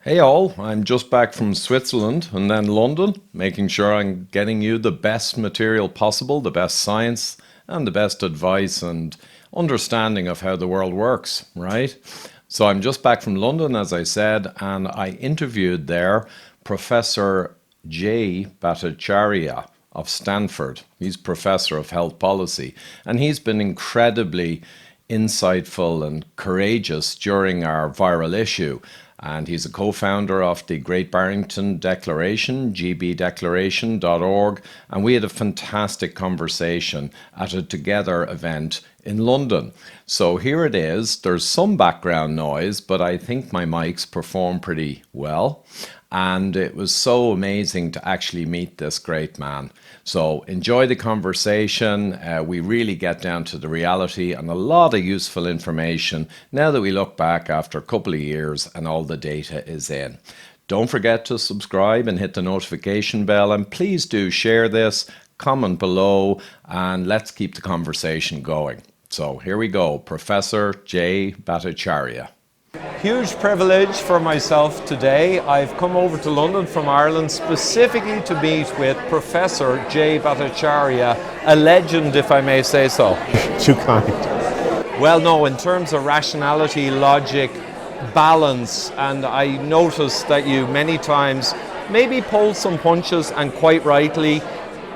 Hey all, I'm just back from Switzerland and then London, making sure I'm getting you the best material possible, the best science and the best advice and understanding of how the world works, right? So I'm just back from London, as I said, and I interviewed there Professor J. Bhattacharya of Stanford. He's professor of health policy, and he's been incredibly insightful and courageous during our viral issue. And he's a co-founder of the Great Barrington Declaration, gbdeclaration.org, and we had a fantastic conversation at a Together event in London. So here it is. There's some background noise, but I think my mics perform pretty well. And it was so amazing to actually meet this great man. So enjoy the conversation. We really get down to the reality and a lot of useful information now that we look back after a couple of years and all the data is in. Don't forget to subscribe and hit the notification bell, and please do share this, comment below, and let's keep the conversation going. So here we go, Professor J. Bhattacharya. Huge privilege for myself today. I've come over to London from Ireland specifically to meet with Professor J. Bhattacharya, a legend, if I may say so. Too kind. Well, no, in terms of rationality, logic, balance, and I noticed that you many times maybe pulled some punches, and quite rightly,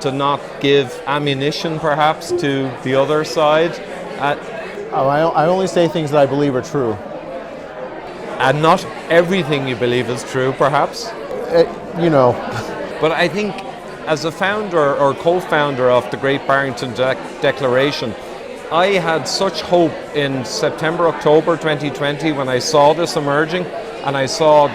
to not give ammunition perhaps to the other side. I only say things that I believe are true. And not everything you believe is true, perhaps. But I think as a founder or co-founder of the Great Barrington Declaration, I had such hope in September, October 2020 when I saw this emerging, and I saw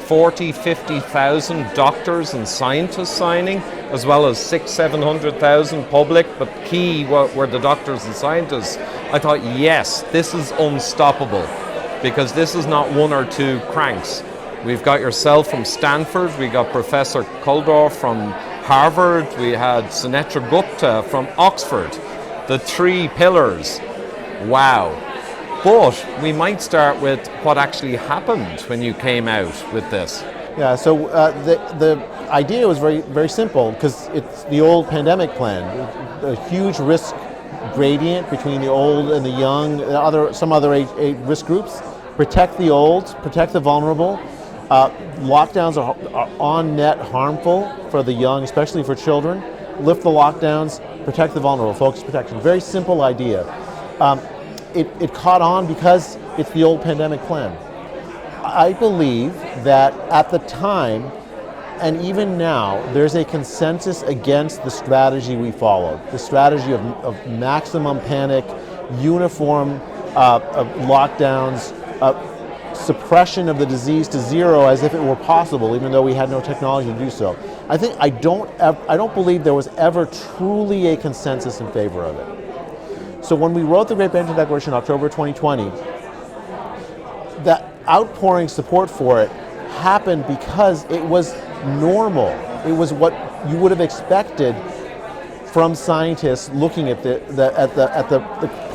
40, 50,000 doctors and scientists signing, as well as 700,000 public, but key were the doctors and scientists. I thought, yes, this is unstoppable, because this is not one or two cranks. We've got yourself from Stanford, we got Professor Kuldorf from Harvard, we had Sunetra Gupta from Oxford. The three pillars. Wow. But we might start with what actually happened when you came out with this. Yeah, so the idea was very, very simple, because it's the old pandemic plan. A huge risk gradient between the old and the young, some other age risk groups. Protect the old, protect the vulnerable. Lockdowns are on net harmful for the young, especially for children. Lift the lockdowns, protect the vulnerable, focus protection. Very simple idea. It caught on because it's the old pandemic plan. I believe that at the time, and even now, there's a consensus against the strategy we followed. The strategy of maximum panic, uniform lockdowns, suppression of the disease to zero as if it were possible, even though we had no technology to do so. I don't believe there was ever truly a consensus in favor of it. So when we wrote the Great Barrington Declaration in October 2020, that outpouring support for it happened because it was normal. It was what you would have expected from scientists looking at the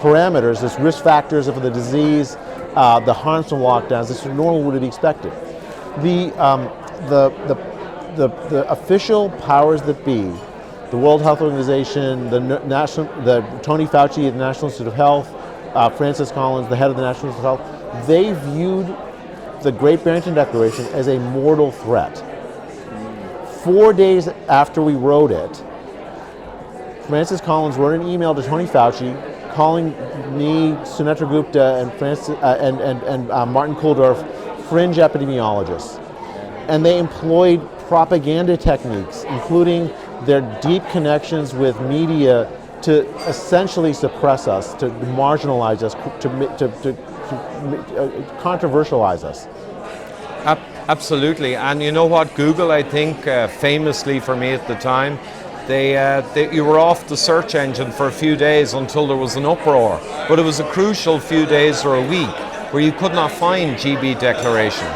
parameters, the risk factors of the disease, the harms from lockdowns. This is normal would have expected. The official powers that be, the World Health Organization, the Tony Fauci of the National Institute of Health, Francis Collins, the head of the National Institute of Health, they viewed the Great Barrington Declaration as a mortal threat. 4 days after we wrote it, Francis Collins wrote an email to Tony Fauci calling me, Sunetra Gupta, and Martin Kuldorf fringe epidemiologists. And they employed propaganda techniques, including their deep connections with media, to essentially suppress us, to marginalize us, to controversialize us. Absolutely, and you know what? Google, I think, famously for me at the time, you were off the search engine for a few days until there was an uproar. But it was a crucial few days or a week where you could not find GB Declaration.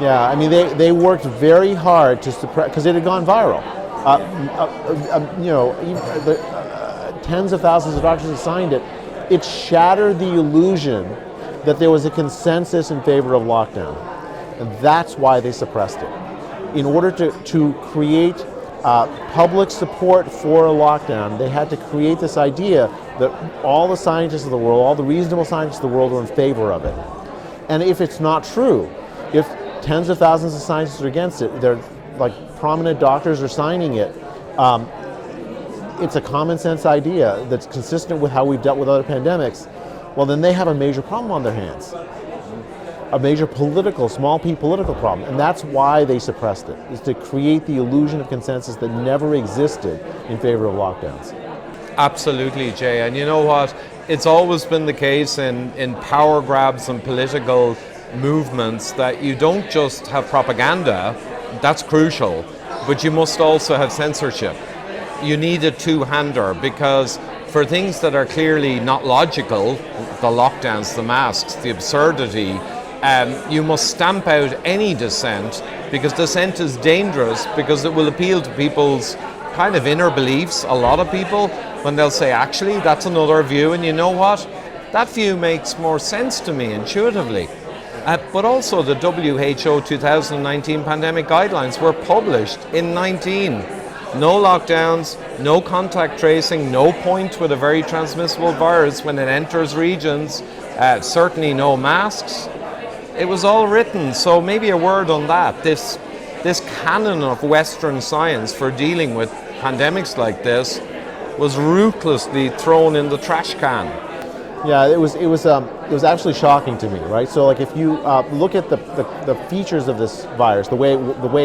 Yeah, I mean, they worked very hard to suppress, because it had gone viral. Tens of thousands of doctors had signed it. It shattered the illusion that there was a consensus in favor of lockdown. And that's why they suppressed it. In order to create public support for a lockdown, they had to create this idea that all the scientists of the world, all the reasonable scientists of the world were in favor of it. And if it's not true, if tens of thousands of scientists are against it, they're like prominent doctors are signing it, it's a common sense idea that's consistent with how we've dealt with other pandemics, well then they have a major problem on their hands. A major small p political problem. And that's why they suppressed it, is to create the illusion of consensus that never existed in favor of lockdowns. Absolutely, Jay. And you know what? It's always been the case in power grabs and political movements that you don't just have propaganda, that's crucial, but you must also have censorship. You need a two-hander, because for things that are clearly not logical, the lockdowns, the masks, the absurdity, you must stamp out any dissent, because dissent is dangerous, because it will appeal to people's kind of inner beliefs, a lot of people, when they'll say, actually, that's another view, and you know what? That view makes more sense to me intuitively. But also the WHO 2019 pandemic guidelines were published in 19. No lockdowns, no contact tracing, no point with a very transmissible virus when it enters regions, certainly no masks. It was all written, so maybe a word on that. This canon of Western science for dealing with pandemics like this was ruthlessly thrown in the trash can. Yeah, it was actually shocking to me, right? So, like, if you look at the features of this virus, the way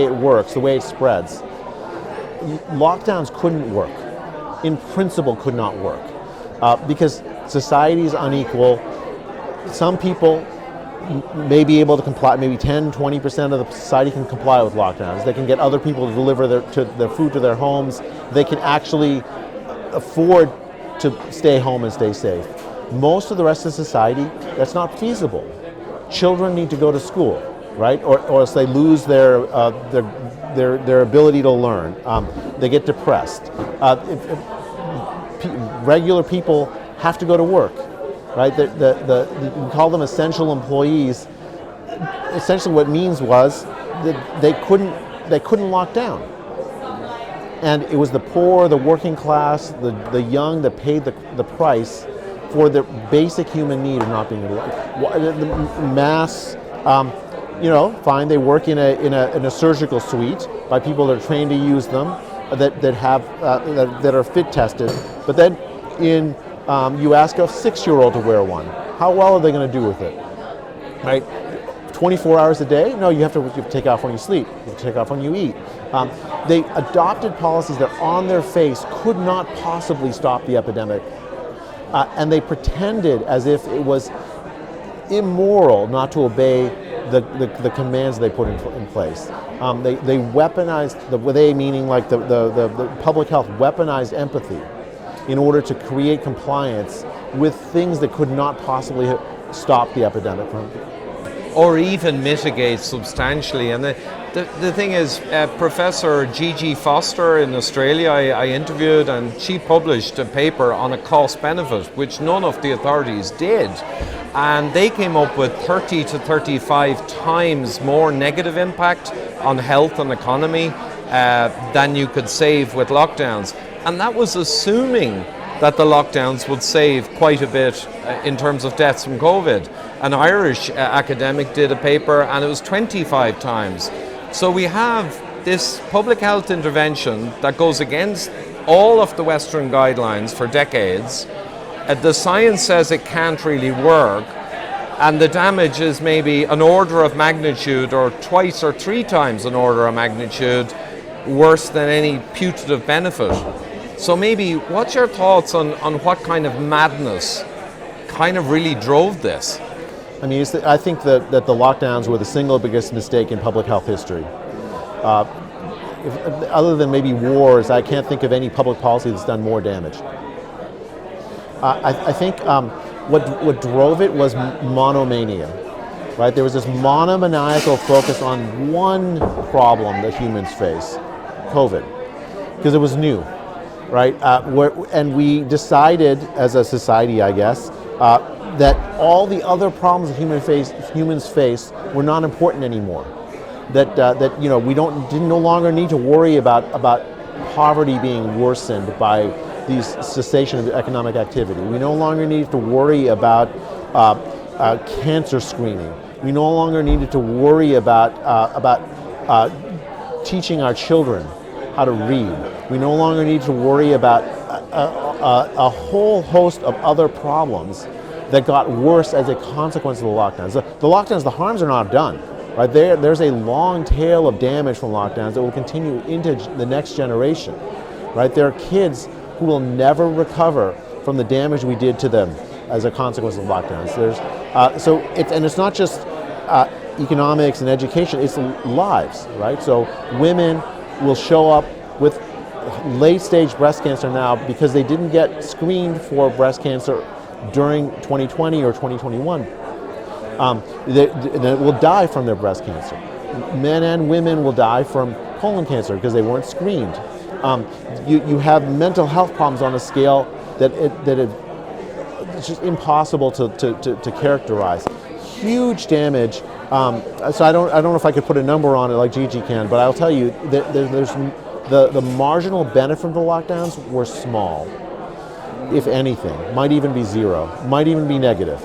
it works, the way it spreads, lockdowns couldn't work. In principle, could not work because society is unequal. Some people may be able to comply. Maybe 10-20% of the society can comply with lockdowns. They can get other people to deliver their food to their homes. They can actually afford to stay home and stay safe. Most of the rest of society, that's not feasible. Children need to go to school, right? Or else they lose their ability to learn. They get depressed. Regular people have to go to work, right? We call them essential employees. Essentially, what it means was that they couldn't lock down. And it was the poor, the working class, the young that paid the price for the basic human need of not being able to. The mass, fine, they work in a surgical suite by people that are trained to use them, that are fit tested. But then you ask a 6-year-old to wear one. How well are they going to do with it? Right? 24 hours a day? No, you have to take off when you sleep. You have to take off when you eat. They adopted policies that on their face could not possibly stop the epidemic. And they pretended as if it was immoral not to obey the commands they put in place. They weaponized, they meaning like the public health, weaponized empathy in order to create compliance with things that could not possibly stop the epidemic. Or even mitigate substantially. And the thing is, Professor Gigi Foster in Australia, I interviewed, and she published a paper on a cost-benefit, which none of the authorities did. And they came up with 30 to 35 times more negative impact on health and economy than you could save with lockdowns. And that was assuming that the lockdowns would save quite a bit in terms of deaths from COVID. An Irish academic did a paper and it was 25 times. So we have this public health intervention that goes against all of the Western guidelines for decades. The science says it can't really work, and the damage is maybe an order of magnitude or twice or 3 times an order of magnitude worse than any putative benefit. So maybe, what's your thoughts on what kind of madness kind of really drove this? I mean, I think that the lockdowns were the single biggest mistake in public health history. Other than maybe wars, I can't think of any public policy that's done more damage. I think what drove it was monomania, right? There was this monomaniacal focus on one problem that humans face, COVID, because it was new. Right, and we decided as a society, I guess, that all the other problems that humans face were not important anymore. That we didn't no longer need to worry about poverty being worsened by these cessation of economic activity. We no longer needed to worry about cancer screening. We no longer needed to worry about teaching our children how to read. We no longer need to worry about a whole host of other problems that got worse as a consequence of the lockdowns. The lockdowns, the harms are not done. Right there's a long tail of damage from lockdowns that will continue into the next generation. Right, there are kids who will never recover from the damage we did to them as a consequence of lockdowns. It's not just economics and education; it's lives. Right, so women will show up with late-stage breast cancer now because they didn't get screened for breast cancer during 2020 or 2021. They will die from their breast cancer. Men and women will die from colon cancer because they weren't screened. You have mental health problems on a scale that it's just impossible to characterize. Huge damage. So I don't know if I could put a number on it like Gigi can, but I'll tell you that there's the marginal benefit from the lockdowns were small, if anything. Might even be zero. Might even be negative.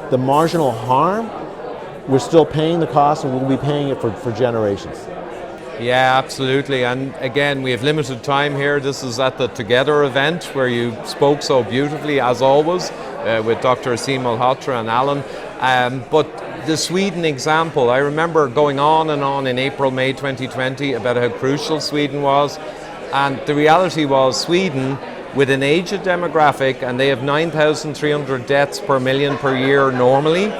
The marginal harm, we're still paying the cost, and we'll be paying it for generations. Yeah, absolutely. And again, we have limited time here. This is at the Together event where you spoke so beautifully, as always, with Dr. Asim Malhotra and Alan. But the Sweden example, I remember going on and on in April, May 2020 about how crucial Sweden was. And the reality was Sweden, with an aged demographic, and they have 9,300 deaths per million per year normally.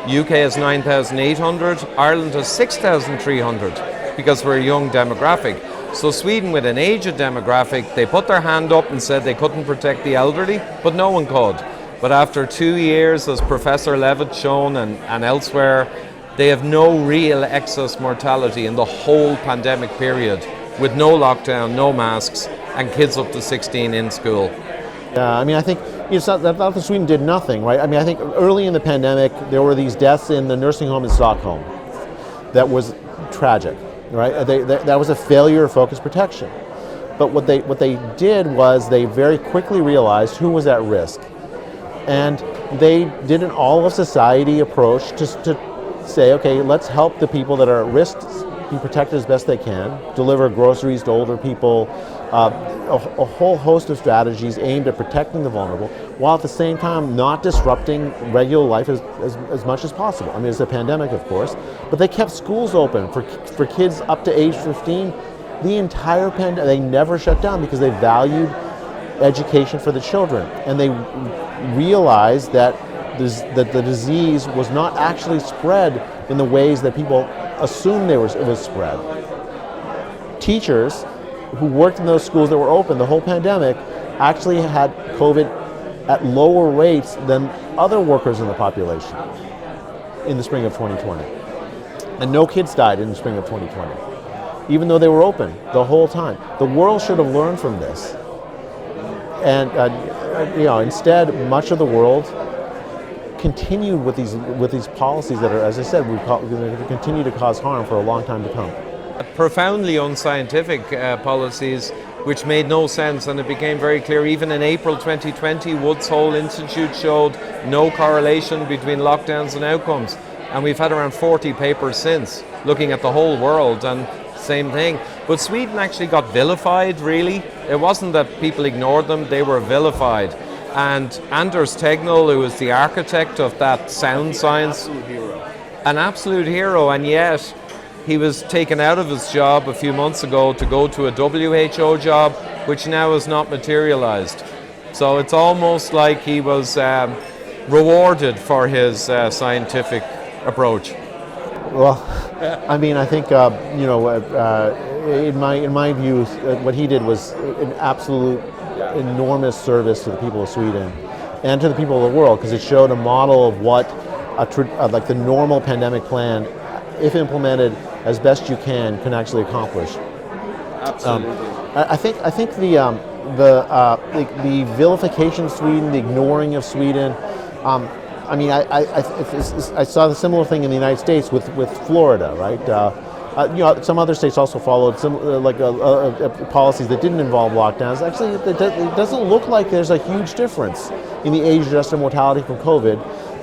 UK has 9,800, Ireland has 6,300 because we're a young demographic. So Sweden, with an aged demographic, they put their hand up and said they couldn't protect the elderly, but no one could. But after 2 years, as Professor Levitt shown and elsewhere, they have no real excess mortality in the whole pandemic period, with no lockdown, no masks, and kids up to 16 in school. Yeah, I mean, I think it's not that Sweden did nothing, right? I mean, I think early in the pandemic, there were these deaths in the nursing home in Stockholm. That was tragic, right? That was a failure of focused protection. But what they did was they very quickly realized who was at risk. And they did an all-of-society approach to say, okay, let's help the people that are at risk be protected as best they can, deliver groceries to older people, a whole host of strategies aimed at protecting the vulnerable, while at the same time not disrupting regular life as much as possible. I mean, it's a pandemic, of course, but they kept schools open for kids up to age 15. The entire pandemic, they never shut down because they valued education for the children, and they realized that the disease was not actually spread in the ways that people assumed it was spread. Teachers who worked in those schools that were open the whole pandemic actually had COVID at lower rates than other workers in the population in the spring of 2020. And no kids died in the spring of 2020, even though they were open the whole time. The world should have learned from this. And instead, much of the world continued with these policies that are, as I said, going to continue to cause harm for a long time to come. Profoundly unscientific policies which made no sense, and it became very clear even in April 2020 Woods Hole Institute showed no correlation between lockdowns and outcomes, and we've had around 40 papers since looking at the whole world and same thing. But Sweden actually got vilified, really. It wasn't that people ignored them, they were vilified. And Anders Tegnell, who was the architect of that sound science, an absolute hero, and yet he was taken out of his job a few months ago to go to a WHO job, which now has not materialized. So it's almost like he was rewarded for his scientific approach. Well, I mean, I think in my view, what he did was an absolute enormous service to the people of Sweden and to the people of the world, because it showed a model of what like the normal pandemic plan, if implemented as best you can actually accomplish. Absolutely. I think the the vilification of Sweden, the ignoring of Sweden. I mean, I saw the similar thing in the United States with Florida, right? Some other states also followed some policies that didn't involve lockdowns. Actually, it doesn't look like there's a huge difference in the age-adjusted mortality from COVID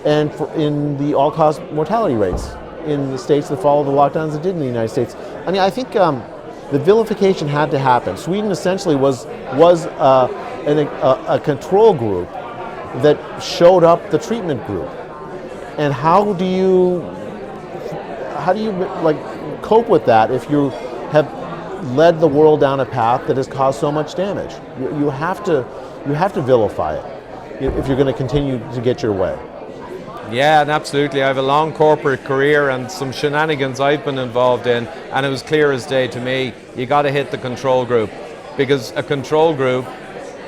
and in the all-cause mortality rates in the states that followed the lockdowns that did in the United States. I mean, I think the vilification had to happen. Sweden essentially was a control group that showed up the treatment group. And how do you like cope with that if you have led the world down a path that has caused so much damage? You have to vilify it if you're going to continue to get your way. Yeah, and absolutely. I have a long corporate career and some shenanigans I've been involved in, and it was clear as day to me, you got to hit the control group, because a control group,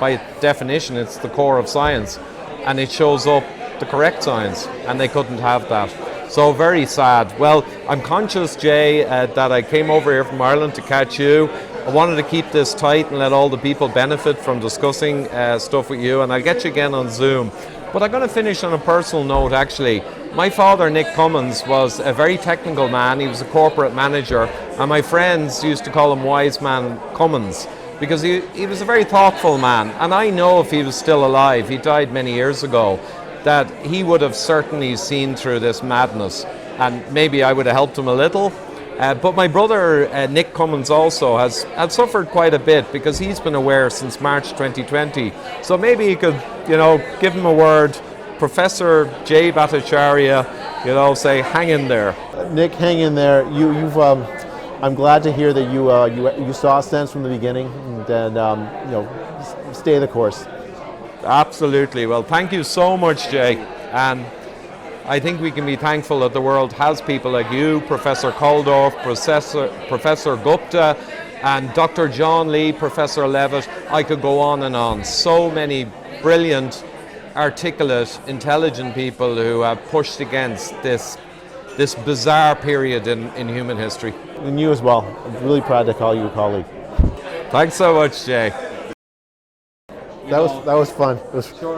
by definition, it's the core of science, and it shows up the correct science, and they couldn't have that. So very sad. Well, I'm conscious, Jay, that I came over here from Ireland to catch you. I wanted to keep this tight and let all the people benefit from discussing stuff with you, and I'll get you again on Zoom. But I'm going to finish on a personal note, actually. My father, Nick Cummins, was a very technical man. He was a corporate manager, and my friends used to call him Wise Man Cummins, because he was a very thoughtful man. And I know if he was still alive, he died many years ago, that he would have certainly seen through this madness, and maybe I would have helped him a little. But my brother, Nick Cummins, also has suffered quite a bit, because he's been aware since March 2020. So maybe you could, give him a word. Professor J. Bhattacharya, say, hang in there. Nick, hang in there. I'm glad to hear that you saw sense from the beginning, and stay the course. Absolutely. Well, thank you so much, Jay. And I think we can be thankful that the world has people like you, Professor Koldorf, Professor Gupta, and Dr. John Lee, Professor Levitt. I could go on and on. So many brilliant, articulate, intelligent people who have pushed against this bizarre period in human history. And you as well. I'm really proud to call you a colleague. Thanks so much, Jay. That was fun.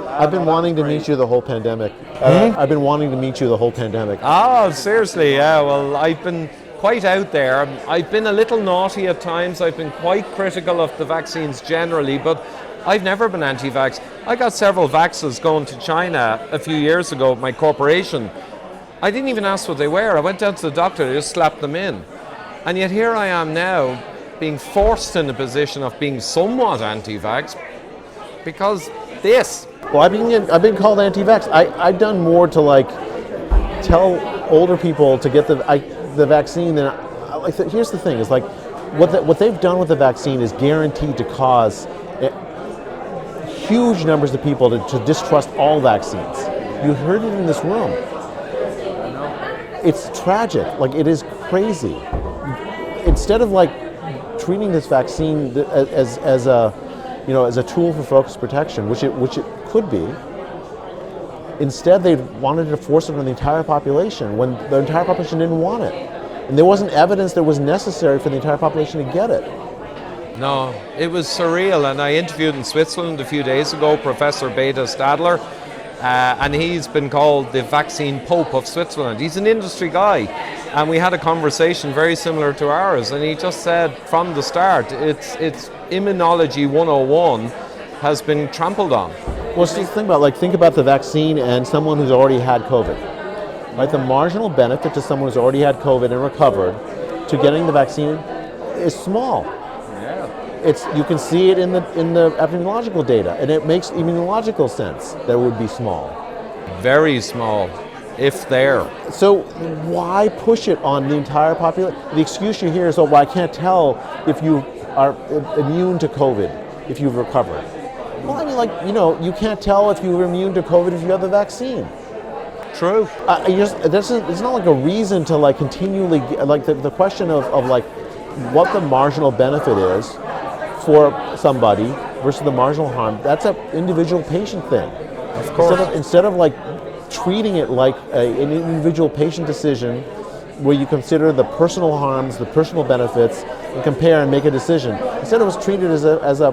I've been wanting to meet you the whole pandemic. I've been wanting to meet you the whole pandemic. Oh, seriously, yeah. Well, I've been quite out there. I've been a little naughty at times. I've been quite critical of the vaccines generally, but I've never been anti-vax. I got several vaxes going to China a few years ago at my corporation. I didn't even ask what they were. I went down to the doctor, they just slapped them in. And yet here I am now, being forced in a position of being somewhat anti-vax, because this. Well, I've been called anti-vax. I've done more to tell older people to get the vaccine than here's the thing: is what they've done with the vaccine is guaranteed to cause huge numbers of people to distrust all vaccines. You heard it in this room. It's tragic. It is crazy. Instead of treating this vaccine as a tool for focused protection, which it could be. Instead, they wanted to force it on the entire population when the entire population didn't want it, and there wasn't evidence that was necessary for the entire population to get it. No, it was surreal, and I interviewed in Switzerland a few days ago Professor Beta Stadler, and he's been called the vaccine pope of Switzerland. He's an industry guy, and we had a conversation very similar to ours, and he just said from the start, it's immunology 101 has been trampled on. Well, just think about the vaccine and someone who's already had COVID. Right, the marginal benefit to someone who's already had COVID and recovered to getting the vaccine is small. You can see it in the epidemiological data, and it makes immunological sense that it would be small. Very small, if there. So why push it on the entire population? The excuse you hear is, I can't tell if you are immune to COVID, if you've recovered. Well, you can't tell if you're immune to COVID if you have the vaccine. True. It's not like a reason to continually the question of what the marginal benefit is for somebody versus the marginal harm. That's an individual patient thing. Of course. Instead of treating it like an individual patient decision, where you consider the personal harms, the personal benefits, and compare and make a decision. Instead, it was treated as a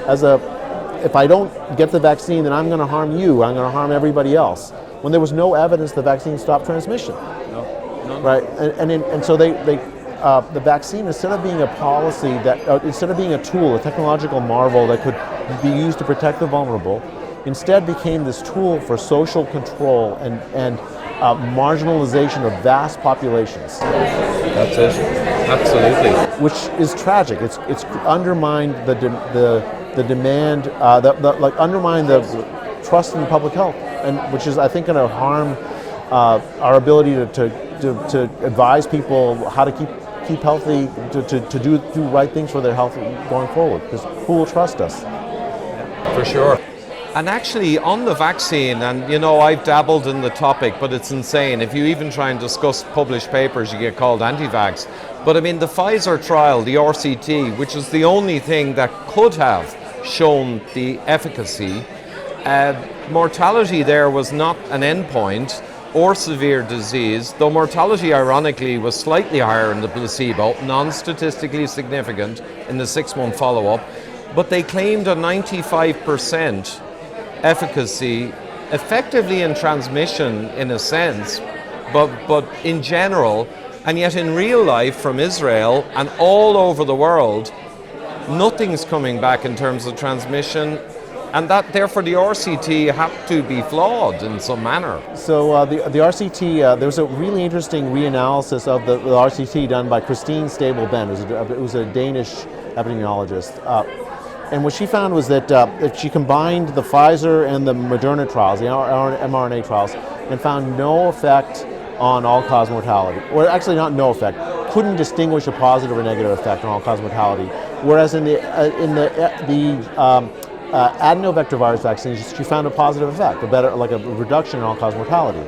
if I don't get the vaccine, then I'm going to harm you. I'm going to harm everybody else. When there was no evidence the vaccine stopped transmission, right? And so the vaccine, instead of being a policy instead of being a tool, a technological marvel that could be used to protect the vulnerable, instead became this tool for social control and marginalization of vast populations. That's it. Absolutely. Which is tragic. It's undermined the demand, undermined the trust in public health, and which is, I think, going to harm our ability to advise people how to keep healthy, to do right things for their health going forward. Because who will trust us? For sure. And actually, on the vaccine, and I've dabbled in the topic, but it's insane. If you even try and discuss published papers, you get called anti-vax. But I mean, the Pfizer trial, the RCT, which is the only thing that could have shown the efficacy, mortality there was not an endpoint or severe disease, though mortality, ironically, was slightly higher in the placebo, non-statistically significant in the 6-month follow-up. But they claimed a 95% efficacy, effectively in transmission in a sense, but in general, and yet in real life from Israel and all over the world, nothing's coming back in terms of transmission, and that therefore the RCT had to be flawed in some manner. So the RCT, there was a really interesting reanalysis of the RCT done by Christine Stable-Ben. It was a Danish epidemiologist. And what she found was that she combined the Pfizer and the Moderna trials, the mRNA trials, and found no effect on all-cause mortality. Or actually not no effect, couldn't distinguish a positive or negative effect on all-cause mortality. Whereas in the adenovector virus vaccines, she found a positive effect, a reduction in all-cause mortality,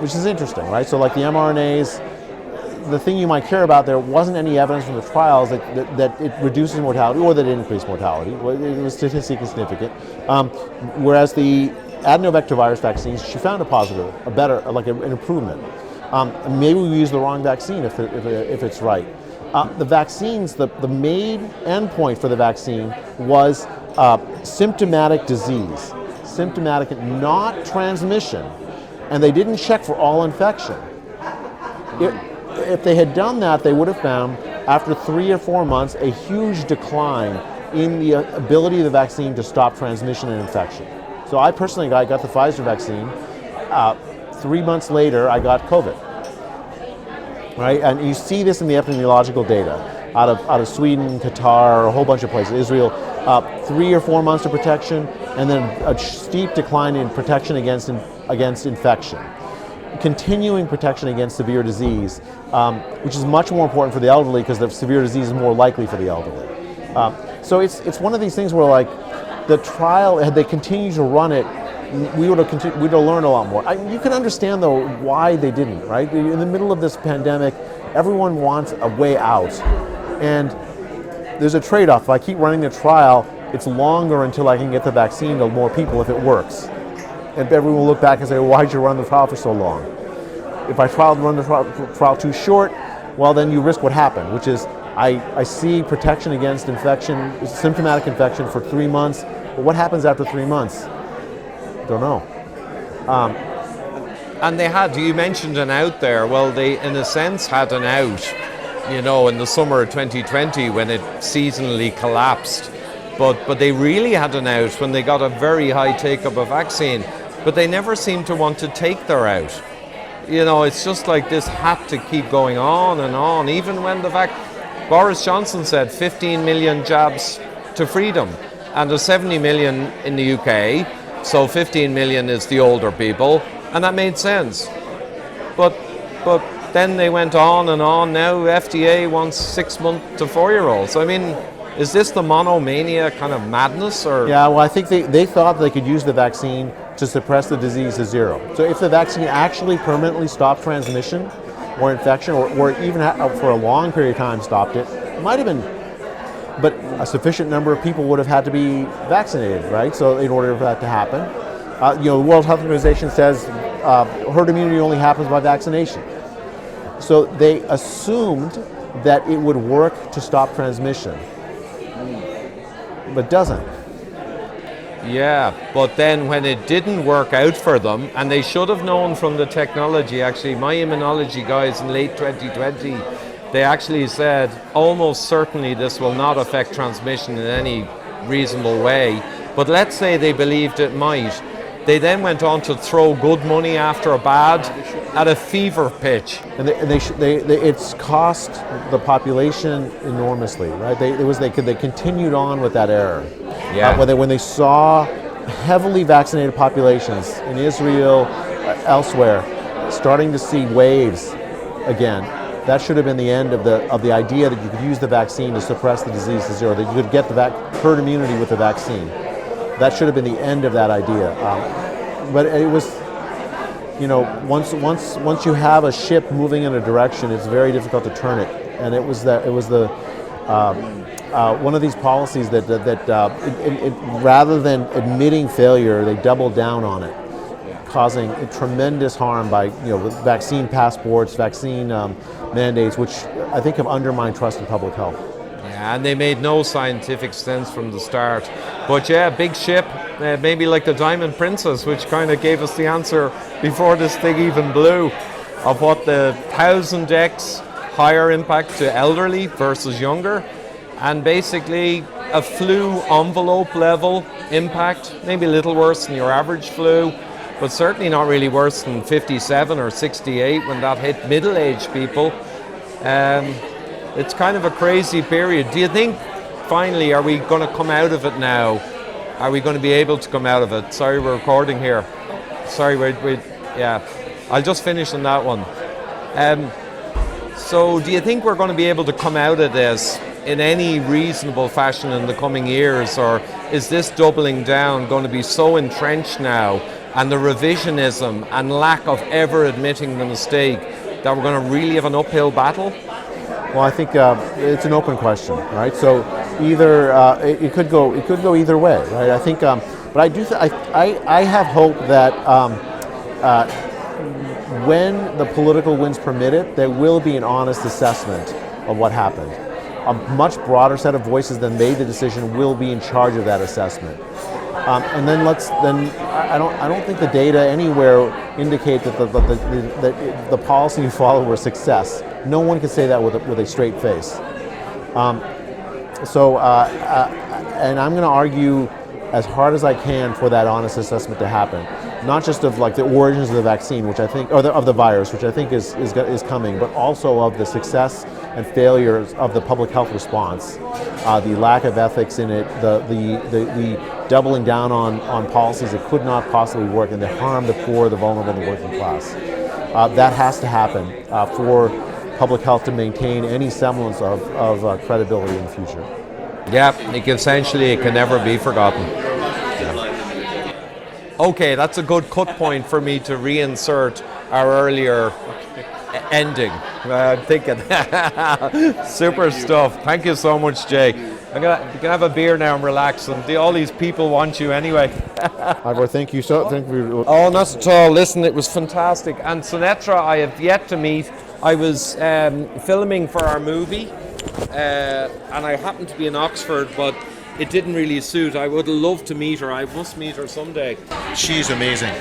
which is interesting, right? So like the mRNAs, the thing you might care about, there wasn't any evidence from the trials that it reduces mortality or that it increased mortality. It was statistically significant. Whereas the adenovector virus vaccines, she found a positive, an improvement. Maybe we use the wrong vaccine if it's right. The vaccines, the main endpoint for the vaccine was symptomatic disease, not transmission, and they didn't check for all infection. If they had done that, they would have found, after 3 or 4 months, a huge decline in the ability of the vaccine to stop transmission and infection. So I personally got the Pfizer vaccine. 3 months later, I got COVID. Right, and you see this in the epidemiological data out of Sweden, Qatar, a whole bunch of places, Israel. 3 or 4 months of protection, and then a steep decline in protection against infection. Continuing protection against severe disease, which is much more important for the elderly because the severe disease is more likely for the elderly. So it's one of these things where, like, the trial, had they continued to run it, we would have learned a lot more. You can understand though why they didn't, right? In the middle of this pandemic, everyone wants a way out, and there's a trade-off. If I keep running the trial, it's longer until I can get the vaccine to more people if it works. And everyone will look back and say, well, why did you run the trial for so long? If I run the trial too short, well, then you risk what happened, which is I see protection against infection, symptomatic infection for 3 months. But what happens after 3 months? Don't know. And you mentioned an out there. Well, they, in a sense, had an out, in the summer of 2020 when it seasonally collapsed. But they really had an out when they got a very high take-up of vaccine. But they never seemed to want to take their out. It's just like this had to keep going on and on, even when Boris Johnson said 15 million jabs to freedom, and there's 70 million in the UK, so 15 million is the older people, and that made sense. But then they went on and on. Now FDA wants 6 month to 4-year-olds. I mean, is this the monomania kind of madness? Or? Yeah, well, I think they thought they could use the vaccine to suppress the disease to zero. So if the vaccine actually permanently stopped transmission or infection, or even for a long period of time stopped it, it might have been, but a sufficient number of people would have had to be vaccinated, right? So in order for that to happen, the World Health Organization says herd immunity only happens by vaccination. So they assumed that it would work to stop transmission. but doesn't. Yeah, but then when it didn't work out for them, and they should have known from the technology, actually, my immunology guys in late 2020, they actually said almost certainly this will not affect transmission in any reasonable way. But let's say they believed it might. They then went on to throw good money after a bad at a fever pitch. And it's cost the population enormously, right? They continued on with that error. Yeah. When they saw heavily vaccinated populations in Israel, elsewhere, starting to see waves again, that should have been the end of the idea that you could use the vaccine to suppress the disease to zero, that you could get the herd immunity with the vaccine. That should have been the end of that idea. But it was, once you have a ship moving in a direction, it's very difficult to turn it. And it was one of these policies that rather than admitting failure, they doubled down on it, causing tremendous harm by with vaccine passports, vaccine mandates, which I think have undermined trust in public health. Yeah, and they made no scientific sense from the start. But yeah, big ship, maybe like the Diamond Princess, which kind of gave us the answer before this thing even blew, of what the 1,000x higher impact to elderly versus younger, and basically a flu envelope level impact, maybe a little worse than your average flu, but certainly not really worse than 57 or 68 when that hit middle-aged people. It's kind of a crazy period. Do you think, finally, are we going to come out of it now? Are we going to be able to come out of it? Sorry, we're recording here. Sorry, yeah. I'll just finish on that one. So do you think we're going to be able to come out of this in any reasonable fashion in the coming years, or is this doubling down going to be so entrenched now, and the revisionism and lack of ever admitting the mistake, that we're going to really have an uphill battle? Well, I think it's an open question, right? So either it could go either way, right? I think, but I do. I have hope that when the political winds permit it, there will be an honest assessment of what happened. A much broader set of voices than made the decision will be in charge of that assessment. And then I don't think the data anywhere indicate that the policy you follow were a success. No one can say that with a straight face. And I'm going to argue as hard as I can for that honest assessment to happen, not just of like the origins of the vaccine, which I think, of the virus, which I think is coming, but also of the success and failures of the public health response, the lack of ethics in it, the doubling down on policies that could not possibly work, and that harm the poor, the vulnerable, and the working class. That has to happen for public health to maintain any semblance of credibility in the future. Yeah, essentially it can never be forgotten. Okay, that's a good cut point for me to reinsert our earlier ending. I'm thinking, super stuff. Thank you so much, Jay. You can have a beer now and relax, and all these people want you anyway. Ivor, thank you. Oh, not at all. Listen, it was fantastic. And Sunetra, I have yet to meet. I was filming for our movie, and I happened to be in Oxford, but it didn't really suit. I would love to meet her. I must meet her someday. She's amazing.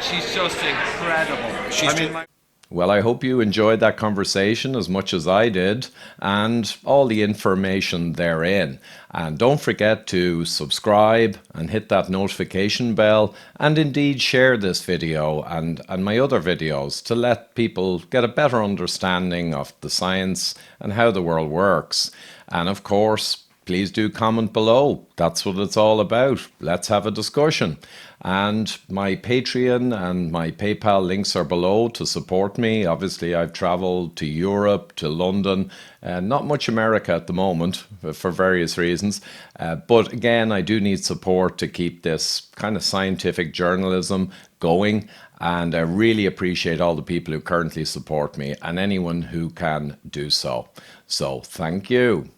She's just incredible. Well, I hope you enjoyed that conversation as much as I did, and all the information therein. And don't forget to subscribe and hit that notification bell, and indeed share this video and my other videos to let people get a better understanding of the science and how the world works. And of course, please do comment below. That's what it's all about. Let's have a discussion. And my Patreon and my PayPal links are below to support me. Obviously, I've traveled to Europe, to London, not much America at the moment for various reasons. But again, I do need support to keep this kind of scientific journalism going. And I really appreciate all the people who currently support me and anyone who can do so. So thank you.